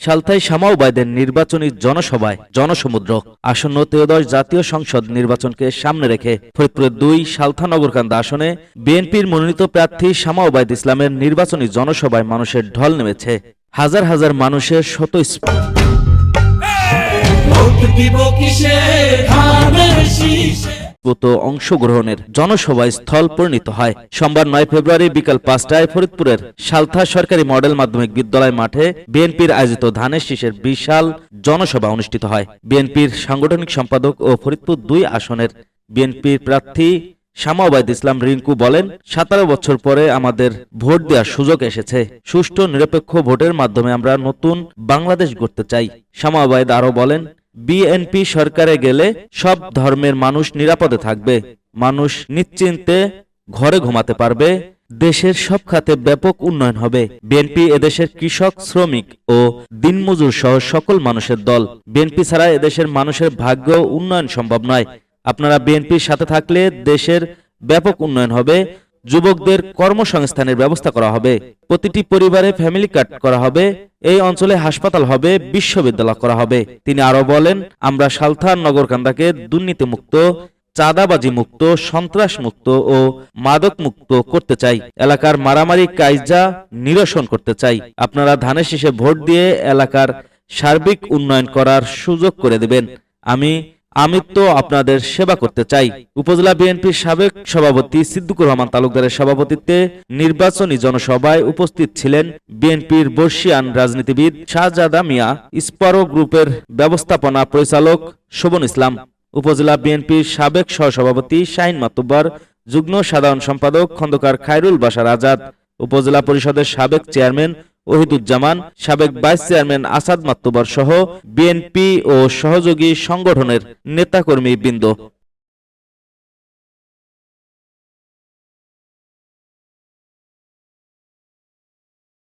সালথায় শামা ওবায়দের নির্বাচনী জনসভায় জনসমুদ্র। আসন্ন ত্রয়োদশ জাতীয় সংসদ নির্বাচনকে সামনে রেখে ফরিদপুরের ২ সালথা নগরকান্দা আসনে বিএনপির মনোনীত প্রার্থী শামা ওবায়দ ইসলামের নির্বাচনী জনসভায় মানুষের ঢল নেমেছে। হাজার হাজার মানুষের অংশগ্রহণের জনসভায় স্থল পরিণত হয়। সোমবার ৯ ফেব্রুয়ারি বিকাল ৫টায় ফরিদপুরের সালথা সরকারি মডেল মাধ্যমিক বিদ্যালয় মাঠে বিএনপির আয়োজিত ধানের শীষের বিশাল জনসভা অনুষ্ঠিত হয়। বিএনপির সাংগঠনিক সম্পাদক ও ফরিদপুর ২ আসনের বিএনপির প্রার্থী শামা ওবায়দ ইসলাম রিঙ্কু বলেন, ১৭ বছর পরে আমাদের ভোট দেওয়ার সুযোগ এসেছে। সুষ্ঠু নিরপেক্ষ ভোটের মাধ্যমে আমরা নতুন বাংলাদেশ গড়তে চাই। শামা ওবায়দ আরও বলেন, বিএনপি সরকারে গেলে সব ধর্মের মানুষ নিরাপদে থাকবে, মানুষ নিশ্চিন্তে ঘরে ঘুমাতে পারবে, দেশের সব খাতে ব্যাপক উন্নয়ন হবে। বিএনপি এদেশের কৃষক, শ্রমিক ও দিনমজুর সহ সকল মানুষের দল। বিএনপি ছাড়া এদেশের মানুষের ভাগ্য উন্নয়ন সম্ভব নয়। আপনারা বিএনপির সাথে থাকলে দেশের ব্যাপক উন্নয়ন হবে। যুবকদের কর্মসংস্থানের ব্যবস্থা করা হবে, প্রতিটি পরিবারে ফ্যামিলি কার্ড করা হবে, এই অঞ্চলে হাসপাতাল হবে, বিশ্ববিদ্যালয় করা হবে। তিনি আরো বলেন, আমরা সালথা নগরকান্দাকে দুর্নীতিমুক্ত, চাঁদাবাজি মুক্ত, সন্ত্রাস মুক্ত ও মাদক মুক্ত করতে চাই। এলাকার মারামারি কাইজা নিরসন করতে চাই। আপনারা ধানের শীষে ভোট দিয়ে এলাকার সার্বিক উন্নয়ন করার সুযোগ করে দেবেন। আমি তো আপনাদের সেবা করতে চাই। উপজেলা বিএনপির সাবেক সভাপতি সিদ্দিকুর রহমান তালুকদারের সভাপতিত্বে নির্বাচনী জনসভায় উপস্থিত ছিলেন বিএনপির বর্ষিয়ান রাজনীতিবিদ শাহজাদা মিয়া, স্পারো গ্রুপের ব্যবস্থাপনা পরিচালক শোভন ইসলাম, উপজেলা বিএনপির সাবেক সহসভাপতি শাহিন মাতুব্বর, যুগ্ম সাধারণ সম্পাদক খন্দকার খায়রুল বাশার আজাদ, উপজেলা পরিষদের সাবেক চেয়ারম্যান ওহিদুজ্জামান, সাবেক ভাইস চেয়ারম্যান আসাদ মাতুব্বর সহ বিএনপি ও সহযোগী সংগঠনের নেতাকর্মী বৃন্দ।